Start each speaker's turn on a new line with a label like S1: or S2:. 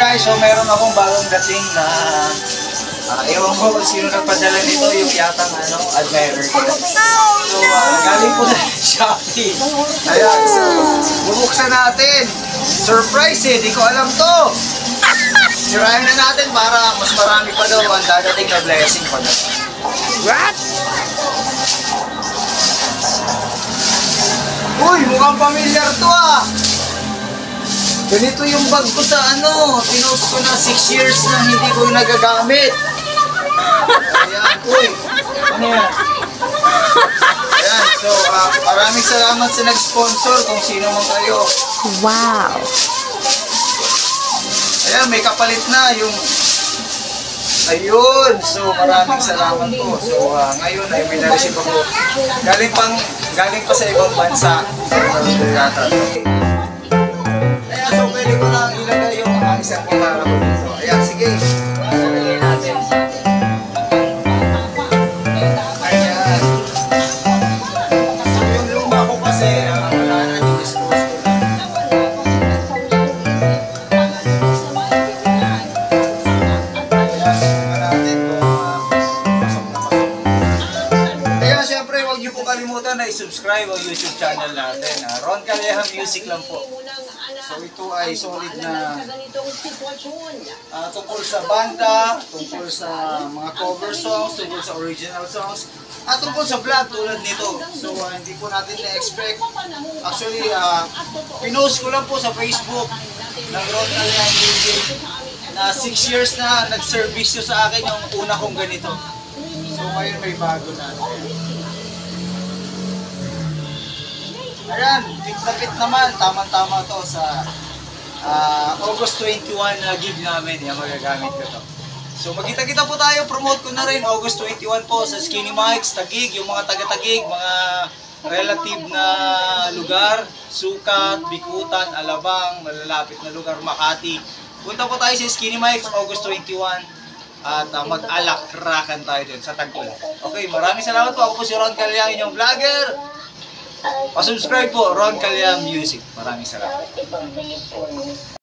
S1: guys, so meron akong bagong dating na ewan ko kung sino nagpadala nito, yung yatang admirer ko. So galing po sa Shopee. Ayan, so bubuksan natin. Surprise di ko alam to. Sirayan na natin para mas marami pa daw ang dadating na blessing pa daw. What? Uy, mukhang familiar to Ganito yung bag ko sa pinost ko na 6 years na hindi ko nagagamit. Ayan, uy. Ano yan? Ayan, so maraming salamat sa nag-sponsor kung sino man kayo.
S2: Wow.
S1: Ayan, may kapalit na yung... Ayun, so maraming salamat po. So ngayon ay may na-receive ako. Galing pa sa ibang bansa. Ayan, so pwede ko lang ilagay yung mga isang kamara ko dito. Ayan, sige. Ilagay natin. Ayan. So yung luma ko kasi, wala na yung dispose ko na. Kalimutan na i-subscribe ang YouTube channel natin. Ron Calleja Music lang po. So ito ay solid na tungkol sa banda, tungkol sa mga cover songs, tungkol sa original songs, at tungkol sa vlog tulad nito. So hindi po natin na-expect. Actually, pinost ko lang po sa Facebook ng Ron Calleja Music na 6 years na nag-service sa akin yung una kong ganito. So ngayon may bago na. Ayan, fit naman, tamang-tama to sa August 21 na gig namin, yung magagamit ko to. So magkita-kita po tayo, promote ko na rin August 21 po sa Skinny Mike's, Taguig, yung mga taga-Taguig, mga relative na lugar, Sukat, Bikutan, Alabang, malalapit na lugar, Makati. Punta po tayo sa Skinny Mike's August 21 at mag-alak-rakan tayo dun sa Tagpulan. Okay, maraming salamat po. Ako po si Ron Calleja, inyong vlogger. Pa-subscribe po, Ron Calleja Music. Maraming salamat.